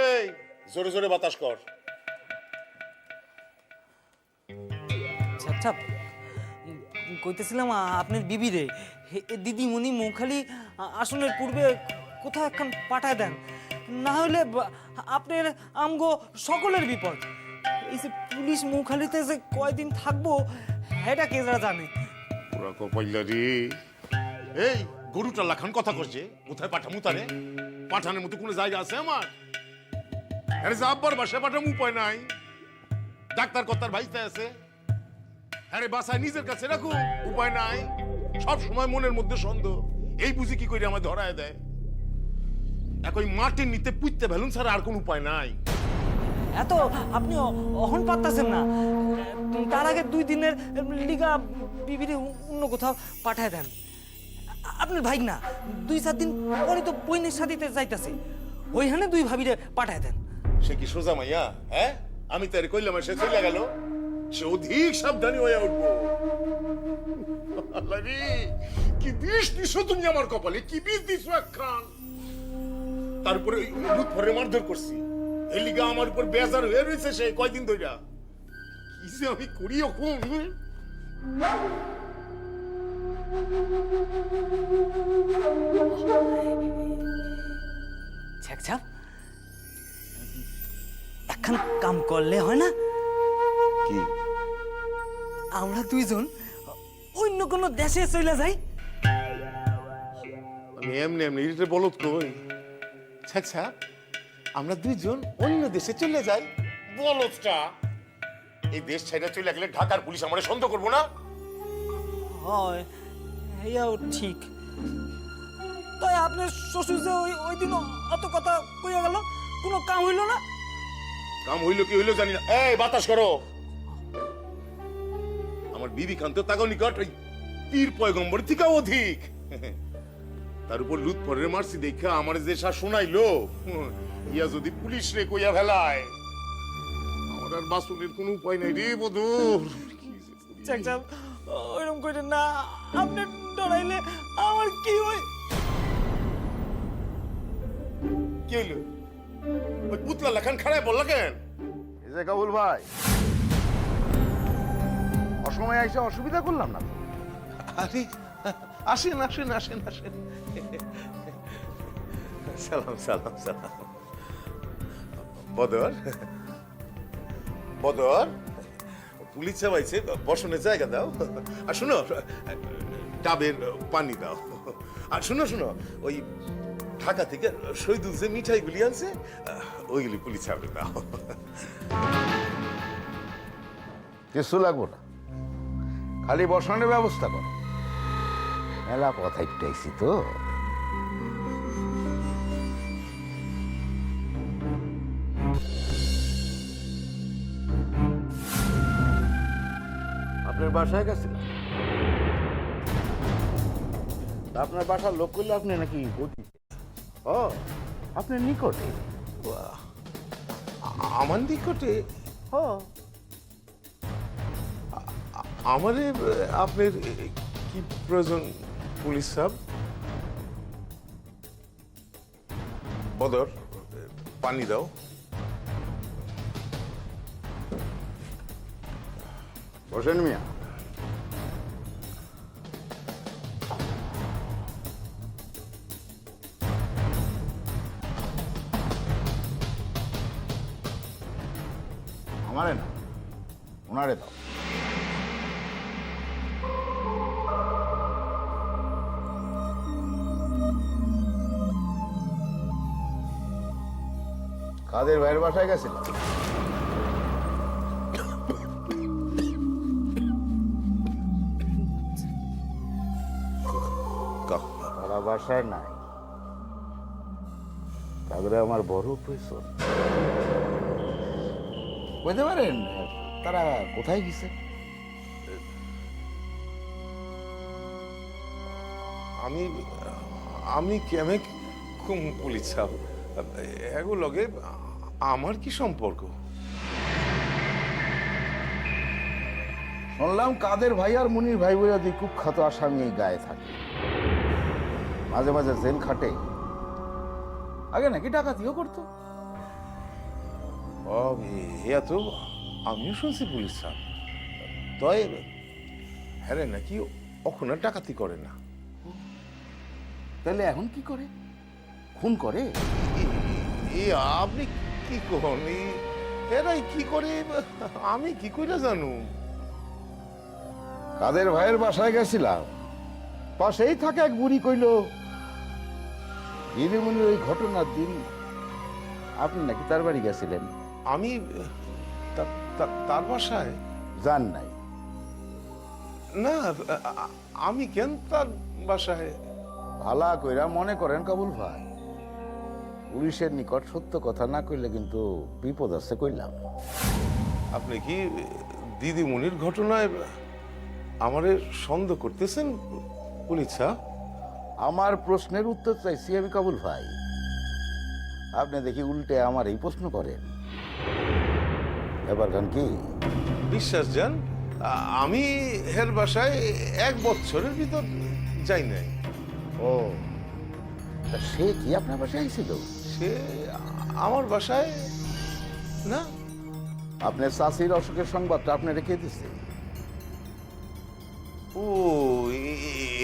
এই জোরে জোরে বাতাস কর। আচ্ছা কইতেছিলাম আপনার বিবি রে দিদিমণি মৌখালি আসনের পূর্বে কোথাও একখান পাঠায় দেন, না হলে আপনার আমগো সকলের বিপদ। এই যে পুলিশ মৌখালিতে যে কয়দিন থাকবো এটা কে যারা জানে। পুরা কপাইলা রে। এই গরুটা লাখান কথা করছে, কোথায় পাঠামু তারে? পাঠানোর মতো কোনো জায়গা আছে আমার? আরে যা আব্বার বাসায় পাঠামু উপায় নাই। ডাক্তার কর্তার ভাইতে আছে, আরে বাসায় নিজের কাছে রাখুন উপায় নাই। সব সময় মনের মধ্যে সন্দেহ, এই বুঝি কি করে আমায় ধরায় দেয়। এখন মাটির নিতে পুঁততে ভেলুন ছাড়া আর কোন উপায় নাই। এত আপনি অহন পাত্তাছেন না, তার আগে 2 দিনের লিগা বিবিরে অন্য কোথাও পাঠায় দেন। আপনার ভাই না 2-4 দিন পরে তো বইনের সাথীতে যাইতাছে, ওইখানে 2 ভাবিরে পাঠায় দেন। সে কি সোজা মাইয়া? হ্যাঁ, আমি তার কইলাম সে চলে গেল, সে অধিক সাবধানী হয়ে উঠবো। আল্লাহ রে, কি বিষ দিছো তুমি আমার কপালে, কি বিষ দিছো একখান। তারপরে লুট ভরে মারধর করছি, এই লিগা আমার উপর বেজার হয়ে রয়েছে সে কয়দিন ধইরা। কি যে আমি করি এখন। ছ্যাকছাপ একখান কাম করলে হয় না? কি? আমরা 2 জন অন্য কোন দেশে চলে যাই। আমি এমনি এমনি এটা বলত কই? আচ্ছা, আমরা 2 জন অন্য দেশে চলে যাই। বলতটা এই দেশ ছেড়ে চলে গেলে ঢাকার পুলিশ আমারে সন্দেহ করবো না? হয়, এইও ঠিক। তাই আপনার শ্বশুর যে ওই দিন অত কথা কইয়া গেল, কোনো কাম হইল না? কাম হইলো কি হইলো জানি না। এই বাতাস করো। আমার বিবি খান তো তাগো নিকট ওই পীর পয়গম্বর থেকে অধিক। তার উপর লুৎ পরের মারছি দেখা আমার যে সা শোনাইলো, ইয়া যদি পুলিশ রে কইয়া ফেলায়, আমার আর বাসুনের কোনো উপায় নাই রে বদর। ছ্যাকছাপ ওইরকম কইরেন না, আপনি ডরাইলে আমার কি হয়? কি হইলো? ওই পুতলা লেখান খাড়ায় বললা কেন? এই যে কাবুল ভাই, অসময়ে এসে অসুবিধা করলাম না? আরে আসেন আসেন আসেন আসেন। সালাম সালাম সালাম। বদর বদর, পুলিশ চাবাইছে, বসনের জায়গা দাও। আর শুনো, ডাবের পানি দাও। আর শুনো শুনো, ওই ঢাকা থেকে শহীদুল যে মিঠাইগুলি আনছে ওইগুলি পুলিশ চাবে দাও। কিছু লাগবো না, খালি বসানোর ব্যবস্থা করো। মেলা কথা একটাইছি তো। আপনার বাসায় গেছিলাম, আপনার বাসার লোক করলে আপনি নাকি গতি। ও, আপনার নিকটে? আমার নিকটে? ও, আমারে আপনার কি প্রয়োজন পুলিশ সাহেব? বদর, পানি দাও। বসেন মিয়া। আমারে না, ওনারে দাও। কাদের ভাইয়ের বাসায় গেছিলাম। তারা বাসায় নাই, তাদের আমার বড় প্রয়োজন। বলতে পারেন তারা কোথায় গেছে? আমি আমি কেমন পুলিশ সাহেব, এগুলোকে আমার কি সম্পর্ক? শুনলাম কাদের ভাই আর মুনির ভাই বলে দুই কুখ্যাত আসামি এই গায়ে থাকে, মাঝে মাঝে জেল খাটে। আগে নাকি ডাকাতিও করতো। ইয়া তো আমিও শুনছি পুলিশ সাহেব, তয় হ্যাঁ নাকি কখনো ডাকাতি করে না। তাহলে এখন কি করে? খুন করে? আপনি কি করেন? এরাই কি করে আমি কি করে জানু? কাদের ভাইয়ের বাসায় গেছিলাম, পাশেই থাকে এক বুড়ি কইল দিদিমণির ওই ঘটনার দিন আপনি নাকি তার বাড়ি গেছিলেন। আমি তার বাসায় জান নাই? না, আমি কেন তার বাসায়? ভালা কইরা মনে করেন কাবুল ভাই, পুলিশের নিকট সত্য কথা না কইলে কিন্তু বিপদ আছে কইলাম। আপনি কি দিদিমণির ঘটনায় আমারে সন্দেহ করতেছেন পুলিশ সাহেব? আমার প্রশ্নের উত্তর চাইছি আমি কাবুল ভাই, আপনি দেখি উল্টে আমার এই প্রশ্ন করেন। এবার গান কি? বিশ্বাস যান, আমি হের বাসায় 1 বছরের ভিতর যাই নাই। ও, তা সে কি আপনার বাসায় আইছিল? সে আমার বাসায় না। আপনার চাষির অসুখের সংবাদটা আপনি রেখে দিচ্ছে। ও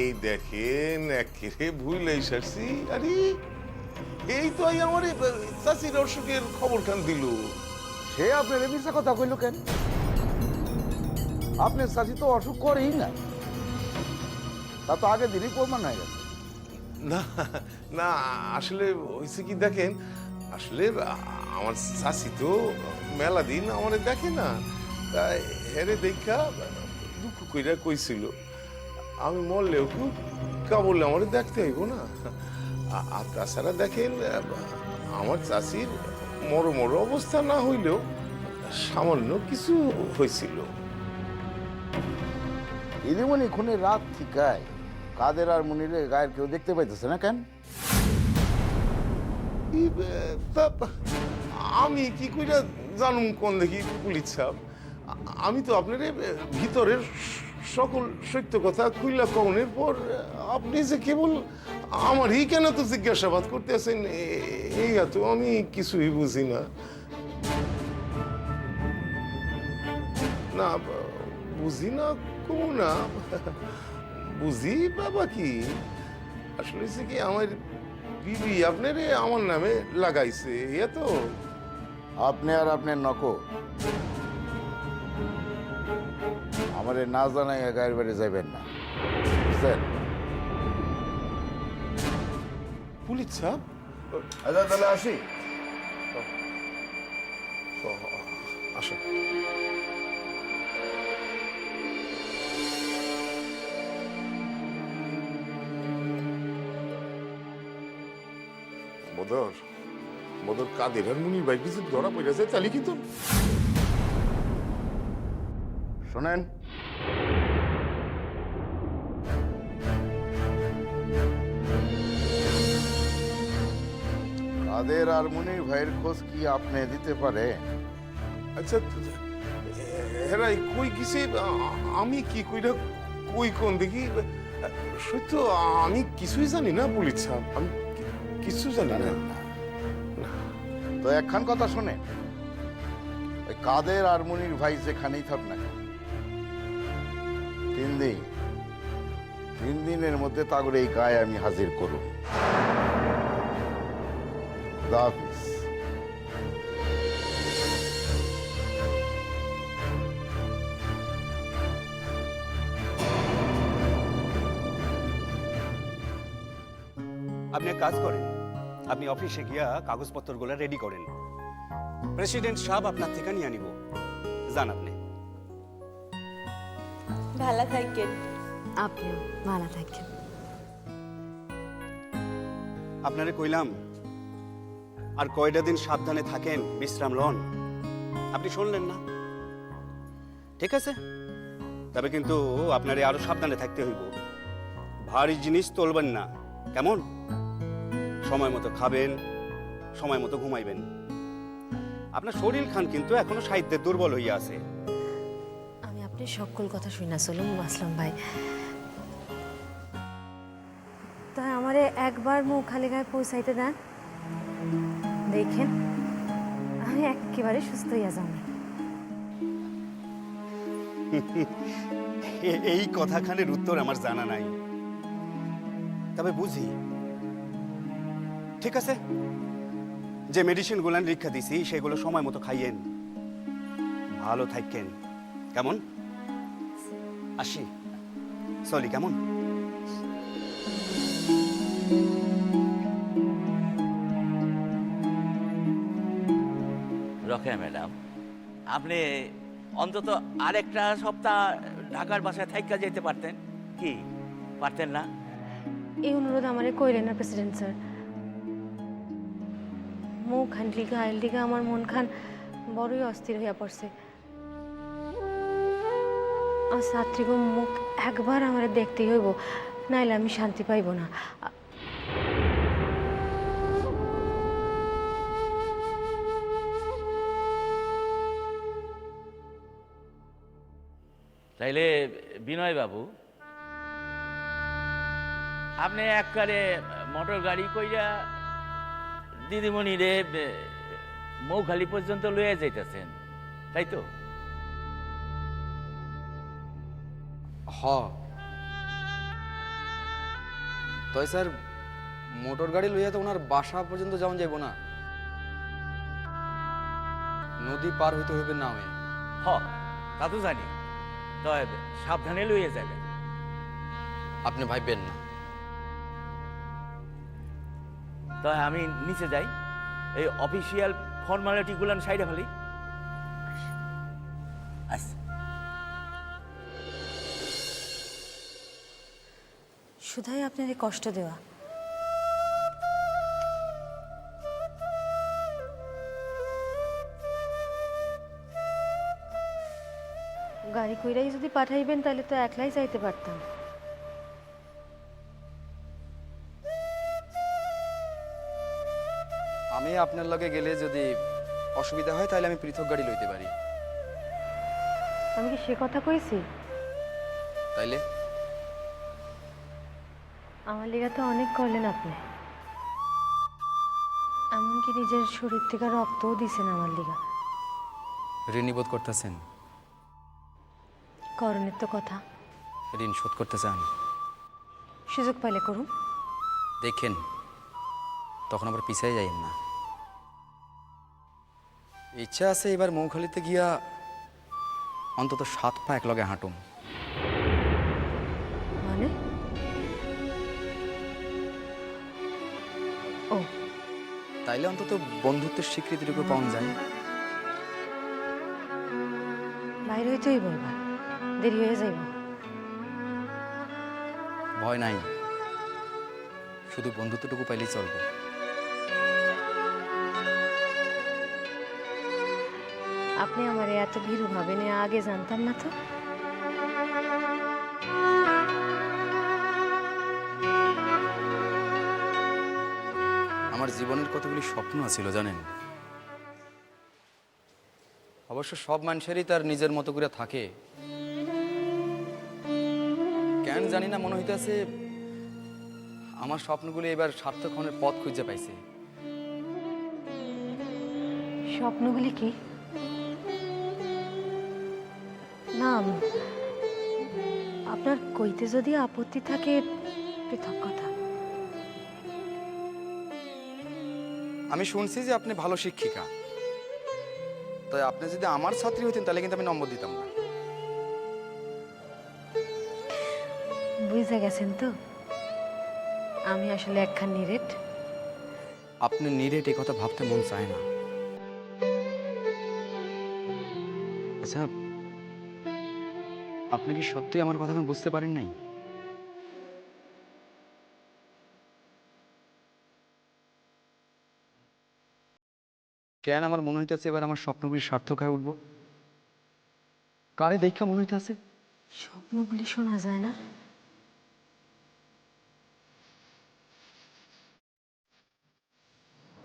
এই দেখেন, একেবারে ভুলেই সারছি। আরে এই তো আমার চাষির অসুখের খবর খান দিল। সে আপনার মিশা কথা কইল কেন? আপনার চাষি তো অসুখ করেই না, তা তো আগে দিনই প্রমাণ হয়ে গেছে। না না, আসলে হয়েছে কি দেখেন, আসলে আমার চাষি তো মেলা দিন আমার দেখে না, তাই হেরে দেখা দুঃখ কইরা কইছিল আমি মরলেও কেউ কাবলে আমার দেখতে হইব না। আর তাছাড়া দেখেন, আমার চাষির মরো অবস্থা না হইলেও সামান্য কিছু হয়েছিল। দিদিমণি খুনের রাত ঠিকায় কাদের আর মুনিরের গায়ের কেউ দেখতে পাইতেছে না কেন? আমি কি কইরা জানুম কোন দেখি পুলিশ সাহেব? আমি তো আপনার ভিতরের সকল সত্য কথা খুইলা কনের পর আপনি যে কেবল আমারই কেন তো জিজ্ঞাসাবাদ করতেছেন, এই তো আমি কিছুই বুঝি না। না বুঝি না কমু না, বুঝি বাবা কি, আসলে হচ্ছে কি আমার বিবি আপনারে আমার নামে লাগাইছে। এ তো আপনি আর আপনার নকল আমারে না জানাই গায়ের বাড়ি যাইবেন না, বুঝছেন? পুলিশ সাহেব, আচ্ছা তাহলে আসি। আসো। বদর কাদের আর মুনির ভাই কিছু ধরা পড়ে যায় তাহলে কিন্তু শোনেন, কাদের আর মুনির ভাইয়ের খোঁজ কি আপনি দিতে পারে? আচ্ছা হেরাই কই গেছে, আমি কি কইরা কই কোন দেখি সত্য আমি কিছুই জানি না পুলিশ সাহেব, আমি কিছু জানি না। তো একখান কথা শোনেন, ওই কাদের আর মুনির ভাই যেখানেই থাক না কেন, 3 দিনের মধ্যে তাগরে এই গায়ে আমি হাজির করব। খোদা হাফেজ। আপনি এক কাজ করেন, আপনি অফিসে গিয়া কাগজপত্রগুলো রেডি করেন, প্রেসিডেন্ট সাহেব আপনার থেকে নিয়ে নিব। যান আপনি। ভালো থাকেন। আপনিও ভালো থাকেন। আপনারে কইলাম আর কয়টা দিন সাবধানে থাকেন, বিশ্রাম লন। আপনি শুনলেন না? ঠিক আছে, তবে কিন্তু আপনারে আরো সাবধানে থাকতে হইব। ভারী জিনিস তুলবেন না, কেমন? সময় মতো খাবেন, সময় মতো ঘুমাইবেন। আপনার শরীর খান কিন্তু এখনো সাহিত্যের দুর্বল হইয়া আছে। আমি আপনার সকল কথা শুনে চলুন আসলাম ভাই। তাই আমারে একবার মুখ খালি গায়ে পৌঁছাইতে দেন। দেখেন আমি একেবারে সুস্থ হইয়া যাব। এই কথাখানের উত্তর আমার জানা নাই, তবে বুঝি। ঠিক আছে, যে মেডিসিন গুলান রেখা দিছি সেগুলো সময় মতো খাইয়েন, ভালো থাকেন। কেমন? আসি, চলি কেমন? রকেয়া ম্যাডাম, আপনি অন্তত আরেকটা সপ্তাহ ঢাকার বাসায় থাইকা যেতে পারতেন কি? পারতেন না? এই অনুরোধ আমারে কইলেন না প্রেসিডেন্ট স্যার। মুখ খান লিগা আইল লিগা আমার মন খান বড়ই অস্থির হইয়া পড়ছে। আর ছাত্রীগো মুখ একবার আমারে দেখতেই হইব, নাইলে আমি শান্তি পাইব না। তাইলে বিনয় বাবু, আপনি একবারে মোটর গাড়ি কইরা দিদিমণি রে মৌখালি পর্যন্ত লয়ে যাইতেছেন, তাই তো? হ, তাই স্যার মোটর গাড়ি লইয়া তো ওনার বাসা পর্যন্ত যাওয়া যাইব না, নদী পার হইতে হইবে নামে। হ, তা তো জানি, তবে সাবধানে লইয়ে যাবেন। আপনি ভাববেন না। তবে আমি নিচে যাই, এই অফিসিয়াল ফর্মালিটিগুলো সাইডে ফেলি। আচ্ছা। শুধাই আপনারে কষ্ট দেওয়া। গাড়ি কইরাই যদি পাঠাইবেন তাহলে তো একলাই যাইতে পারতাম। আমি আপনার লগে গেলে যদি অসুবিধা হয় তাহলে আমি পৃথক গাড়ি লইতে পারি। আমি কি সে কথা কইছি? তাইলে আমার লিগা তো অনেক করলেন আপনি, এমনকি নিজের শরীর থেকে রক্তও দিছেন আমার লিগা। ঋণী বোধ করতেছেন? করণের তো কথা, ঋণ শোধ করতে চান? সুযোগ পাইলে করুন। দেখেন তখন আবার পিছিয়ে যাইেন না। ইচ্ছা আছে এবার মৌখালিতে গিয়া অন্তত 7 পা একলগে হাঁটুম। মানে? ও, তাইলে অন্তত বন্ধুত্বের স্বীকৃতিটুকু পাওয়া যায়। বাইরে হইতেই বলবা, দেরি হয়ে যাইব। ভয় নাই, শুধু বন্ধুত্বটুকু পাইলেই চলবে। আপনি আমার এত ভীরু ভাবেন, আগে জানতাম না তো। আমার জীবনের কতগুলি স্বপ্ন ছিল জানেন। অবশ্য সব মানুষেরই তার নিজের মতো করে থাকে। কেন জানি না মনে হইতেছে আমার স্বপ্নগুলি এবার সার্থকনের পথ খুঁজে পাইছে। স্বপ্নগুলি কি? না, আপনার কইতে যদি আপত্তি থাকে পৃথক কথা। আমি শুনছি যে আপনি ভালো শিক্ষিকা, তাই আপনি যদি আমার ছাত্রী হইতেন তাহলে কিন্তু আমি নম্বর দিতাম না। বুঝে গেছেন তো আমি আসলে একখান নিরেট। আপনি নিরেট এই কথা ভাবতে মন চায় না। আচ্ছা, আপনি কি সত্যি আমার কথা বুঝতে পারেন নাই? কেন আমার মনে হইতেছে এবার আমার স্বপ্নগুলি সার্থক হয়ে উঠবো? কারে দেখা মনে হইতেছে স্বপ্নগুলি শোনা যায় না?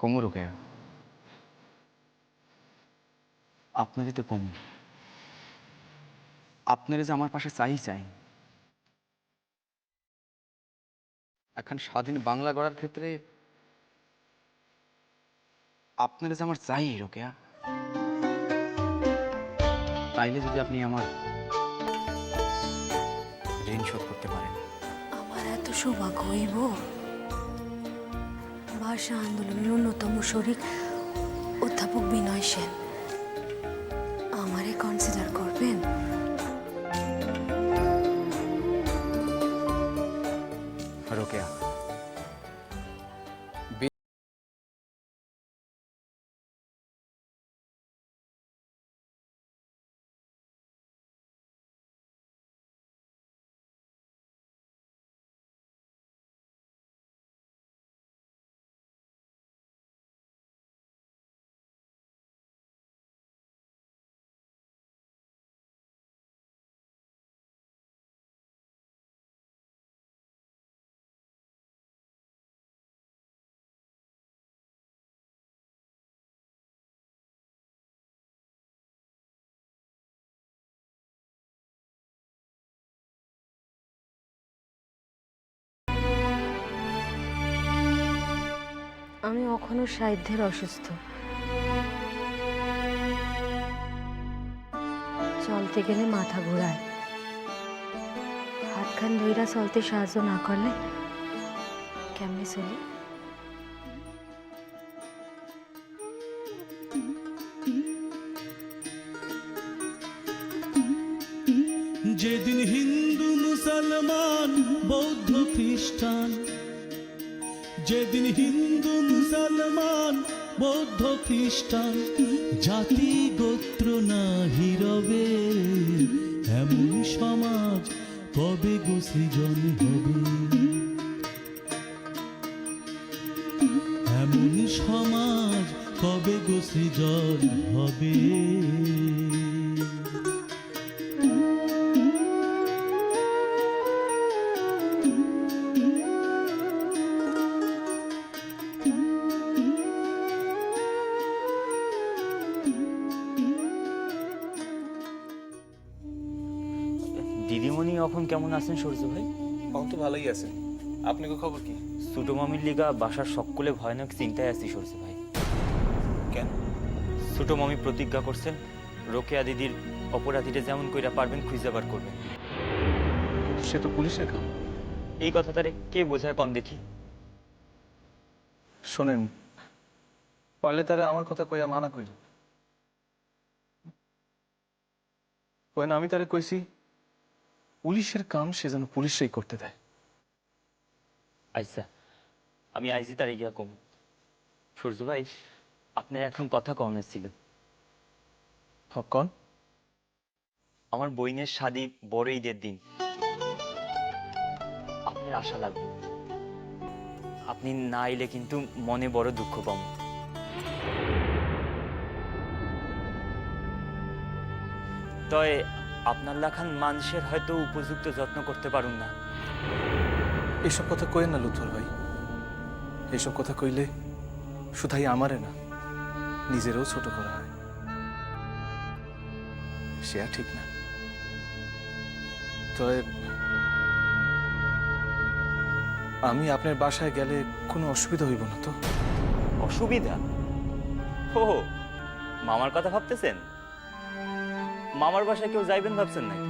কোমরও কে আপনারই তো কম। আপনার যে আমার পাশে চাই চাই। এখন স্বাধীন বাংলা গড়ার ক্ষেত্রে আপনার যে আমার চাই রোকেয়া, তাইলে যদি আপনি আমার ঋণ শোধ করতে পারেন। আমার এত সৌভাগ্য হইব ভাষা আন্দোলনের অন্যতম শরিক অধ্যাপক বিনয় সেন আমারে কনসিডার করবেন? রোকেয়া, আমি এখনো সাধ্যের অসুস্থ, চলতে গেলে মাথা ঘোরায়, হাতখান ধইরা চলতে সাহায্য না করলে কেমনে চলি? যেদিন হিন্দু মুসলমান বৌদ্ধ খ্রিস্টান, যেদিন হিন্দু মুসলমান বৌদ্ধ খ্রিস্টান জাতি গোত্র না হিরবে, এমন সমাজ কবে গো সৃজন হবে, এমন সমাজ কবে গো সৃজন হবে। দিদিমণি এখন কেমন আছেন সূর্য ভাই? এখন তো ভালোই আছে। আপনাকে খবর কি? ছোট মামির লিগা বাসার সকলে ভয়ানক চিন্তায় আছি সূর্য ভাই। কেন? ছোট মামি প্রতিজ্ঞা করছেন রোকেয়া দিদির অপরাধীরা যেমন কইরা পারবেন খুঁজে বার করবেন। সে তো পুলিশের কাম। এই কথাটারে কে বোঝায় কম দেখি? শোনেন, পারলে তারা আমার কথা কইয়া মানা কইল। কইন আমি তারে কইছি পুলিশের কাম সে যেন পুলিশই করতে দেয়। আচ্ছা, আমি আইজি তারে গিয়া কম। সূর্য ভাই, আপনার এখন কথা কমে ছিল। কন? আমার বইনের শাদী বড় ঈদের দিন, আপনার আশা লাগবে। আপনি না এলে কিন্তু মনে বড় দুঃখ পাবো। তয় আপনার লাখান মানুষের হয়তো উপযুক্ত যত্ন করতে পারুন না। এইসব কথা কইেন না লুথর ভাই। এইসব কথা কইলে শুধাই আমারে না, নিজেরও ছোট করা হয়। সে আর ঠিক না। তবে আমি আপনার বাসায় গেলে কোনো অসুবিধা হইব না তো? অসুবিধা? ও, মামার কথা ভাবতেছেন? মামার বাসায় কেউ যাইবেন ভাবছেন নাকি?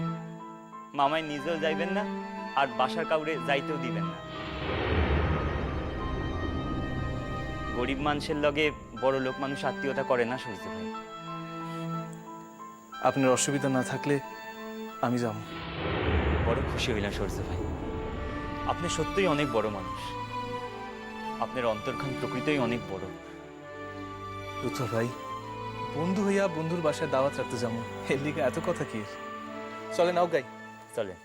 মামাই নিজেও যাইবেন না, আর বাসার কাউরে যাইতেও দিবেন না। গরিব মানুষের লগে বড় লোক মানুষ আত্মীয়তা করে না সূর্য ভাই। আপনার অসুবিধা না থাকলে আমি যাব। বড় খুশি হইলাম সূর্য ভাই। আপনি সত্যিই অনেক বড় মানুষ। আপনার অন্তর্খান প্রকৃতই অনেক বড়। লুথর ভাই, বন্ধু হইয়া বন্ধুর বাসায় দাওয়াত রাখতে যাবো, এর লিগে এত কথা কি? চলে নাও গাই। চলেন।